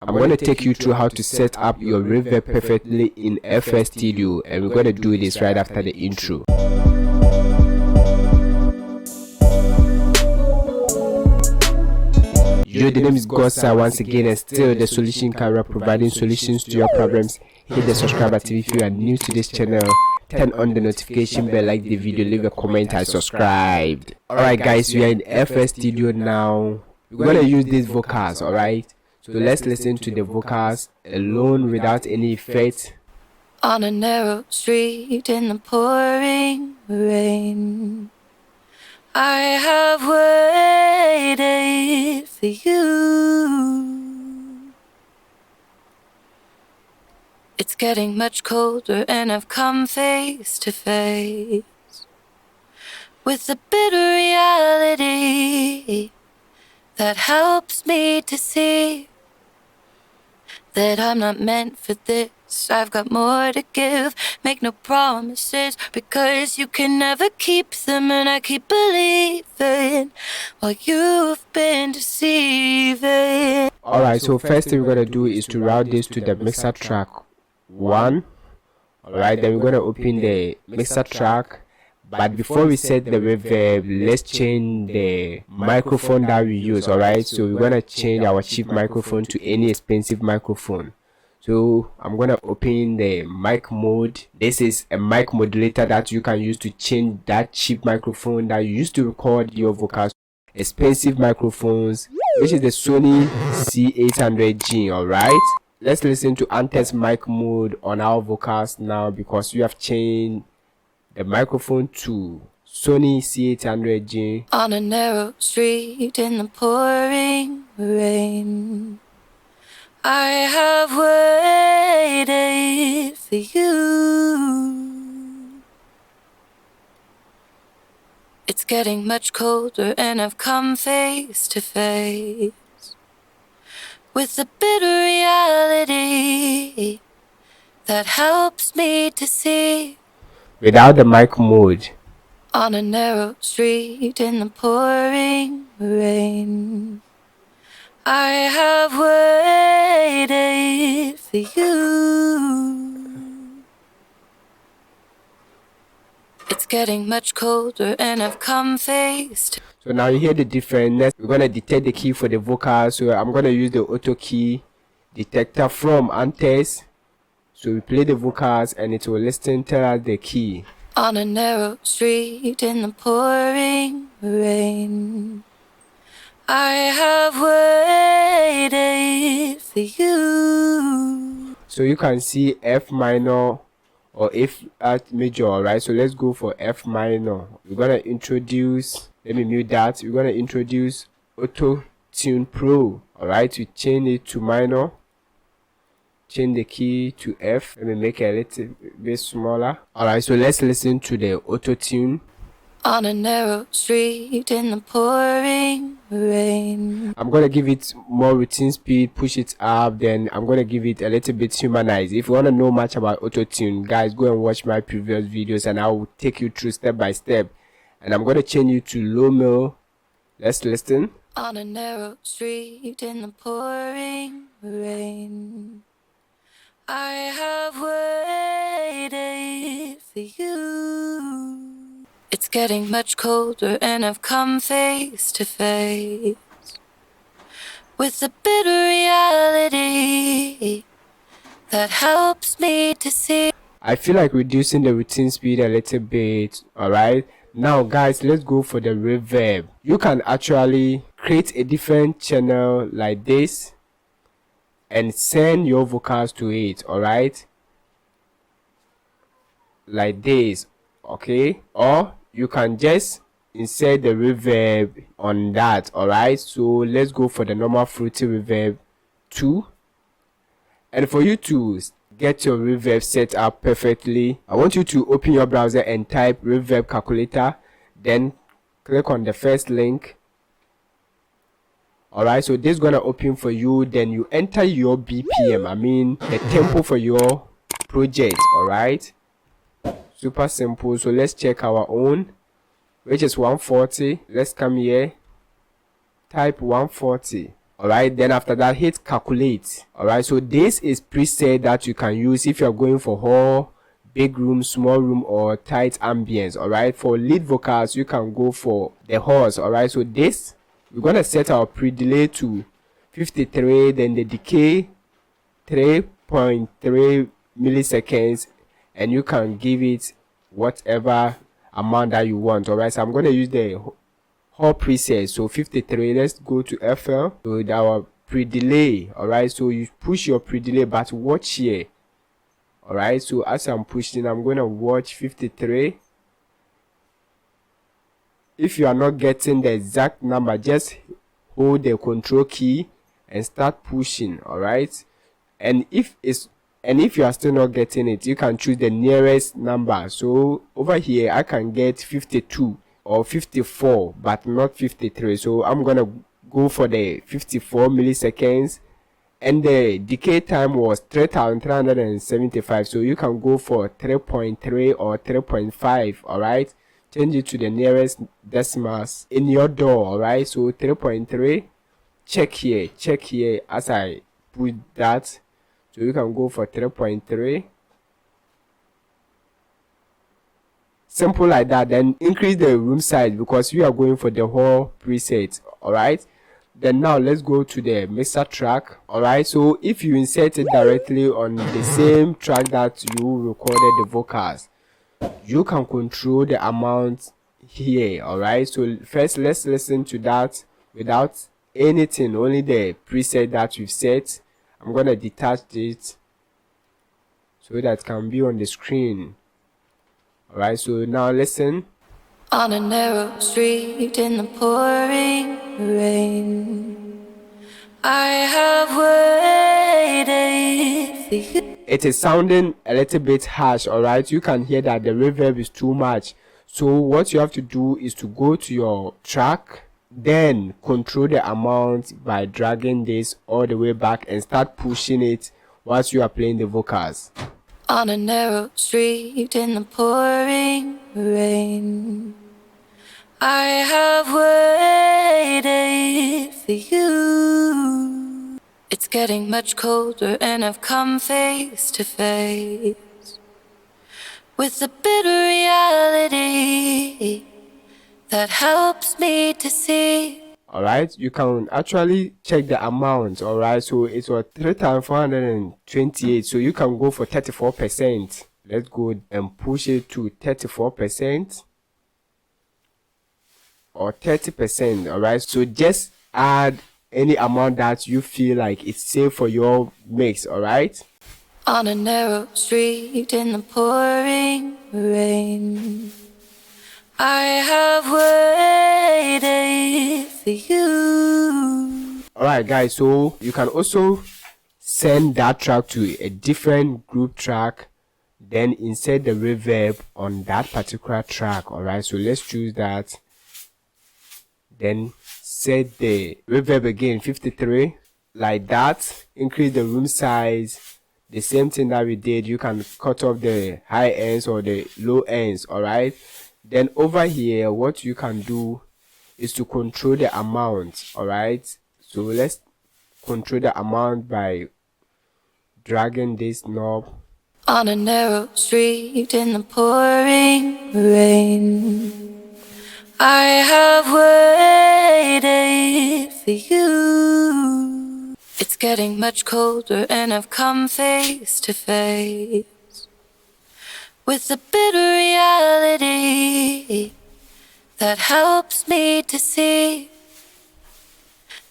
I'm going to take you through how to set up your reverb perfectly in FL Studio, and we're going to do this right after the intro. Yo, the name is Gosa once again, and still the Solution Camera, providing solutions to your problems. Hit the subscribe button if you are new to this channel. Turn on the notification bell, like the video, leave a comment and subscribed. Alright guys, we are in FL Studio now. We're going to use these vocals, alright? So let's listen to the vocals alone without any effects. On a narrow street in the pouring rain, I have waited for you. It's getting much colder and I've come face to face with the bitter reality that helps me to see that I'm not meant for this. I've got more to give. Make no promises, because you can never keep them, and I keep believing while you've been deceiving. Alright, so first thing we're going to do is to route this to the mixer track 1. Alright, then we're going to open the mixer track. But before we set the reverb, let's change the microphone that we use. Alright, so we're going to change our cheap microphone to any expensive microphone. So I'm going to open the mic mode. This is a mic modulator that you can use to change that cheap microphone that you used to record your vocals. Expensive microphones, which is the Sony C800G. Alright, let's listen to Ant's mic mode on our vocals now, because we have changed the microphone to Sony C800G. On a narrow street in the pouring rain, I have waited for you. It's getting much colder and I've come face to face with the bitter reality that helps me to see. Without the mic mode. On a narrow street in the pouring rain, I have waited for you. It's getting much colder and I've come face to... So now you hear the difference. Next, we're going to detect the key for the vocals. So I'm going to use the auto key detector from Antes. So we play the vocals and it will listen, tell us the key. On a narrow street in the pouring rain, I have waited for you. So you can see F minor or F flat major, alright? So let's go for F minor. We're gonna introduce, let me mute that. We're gonna introduce Auto Tune Pro, alright? We change it to minor. Change the key to F. Let me make it a little bit smaller. Alright, so let's listen to the auto tune. On a narrow street in the pouring rain. I'm gonna give it more routine speed, push it up, then I'm gonna give it a little bit humanized. If you wanna know much about auto tune, guys, go and watch my previous videos and I will take you through step by step. And I'm gonna change it to low mill. Let's listen. On a narrow street in the pouring rain, I have waited for you. It's getting much colder and I've come face to face with the bitter reality that helps me to see. I feel like reducing the routine speed a little bit, alright? Now guys, let's go for the reverb. You can actually create a different channel like this and send your vocals to it, alright, like this, okay? Or you can just insert the reverb on that, alright? So let's go for the normal Fruity Reverb 2. And for you to get your reverb set up perfectly, I want you to open your browser and type reverb calculator, then click on the first link. Alright, so this is gonna open for you. Then you enter your BPM, I mean the tempo for your project. Alright, super simple. So let's check our own, which is 140. Let's come here, type 140. Alright, then after that, hit calculate. Alright, so this is preset that you can use if you're going for hall, big room, small room, or tight ambience. Alright, for lead vocals you can go for the halls. Alright, so this, we're gonna set our pre-delay to 53, then the decay 3.3 milliseconds, and you can give it whatever amount that you want. Alright, so I'm gonna use the whole preset, so 53. Let's go to FL with our pre-delay. Alright, so you push your pre-delay, but watch here. Alright, so as I'm pushing, I'm gonna watch 53. If you are not getting the exact number, just hold the control key and start pushing. Alright, and if you are still not getting it, you can choose the nearest number. So over here I can get 52 or 54, but not 53, so I'm gonna go for the 54 milliseconds, and the decay time was 3375, so you can go for 3.3 or 3.5. Alright, change it to the nearest decimals in your door. Alright, so 3.3. check here as I put that, so you can go for 3.3. Simple like that. Then increase the room size because we are going for the whole preset. Alright, then now let's go to the mixer track. Alright, so if you insert it directly on the same track that you recorded the vocals, you can control the amount here. Alright, so first let's listen to that without anything, only the preset that we've set. I'm gonna detach it so that can be on the screen. Alright, so now listen. On a narrow street in the pouring rain, I have waited for you. It is sounding a little bit harsh. Alright, you can hear that the reverb is too much. So what you have to do is to go to your track, then control the amount by dragging this all the way back and start pushing it whilst you are playing the vocals. On a narrow street in the pouring rain, I have waited for you. It's getting much colder and I've come face to face with the bitter reality that helps me to see. Alright, you can actually check the amount. Alright, so it was 3,428, so you can go for 34%. Let's go and push it to 34% or 30%. Alright, so just add any amount that you feel like it's safe for your mix. Alright, on a narrow street in the pouring rain, I have waited for you. Alright guys, so you can also send that track to a different group track, then insert the reverb on that particular track. Alright, so let's choose that, then set the reverb again 53 like that, increase the room size, the same thing that we did. You can cut off the high ends or the low ends. Alright, then over here what you can do is to control the amount. Alright, so let's control the amount by dragging this knob. On a narrow street in the pouring rain, I have waited for you. It's getting much colder and I've come face to face with the bitter reality that helps me to see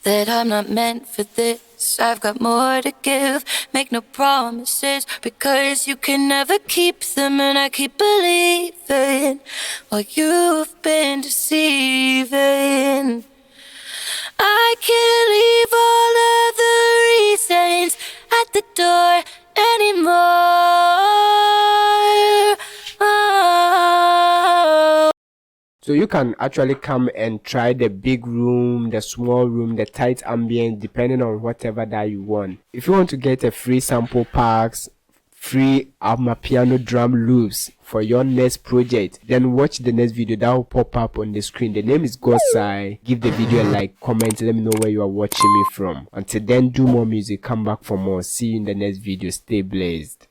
that I'm not meant for this. I've got more to give. Make no promises because you can never keep them, and I keep believing while you've been deceiving. I can't leave all of the reasons at the door anymore. Oh. So you can actually come and try the big room, the small room, the tight ambience, depending on whatever that you want. If you want to get a free sample packs free piano drum loops for your next project, then watch the next video that will pop up on the screen. The name is Gosai. Give the video a like, comment, let me know where you are watching me from. Until then, do more music, come back for more. See you in the next video. Stay blessed.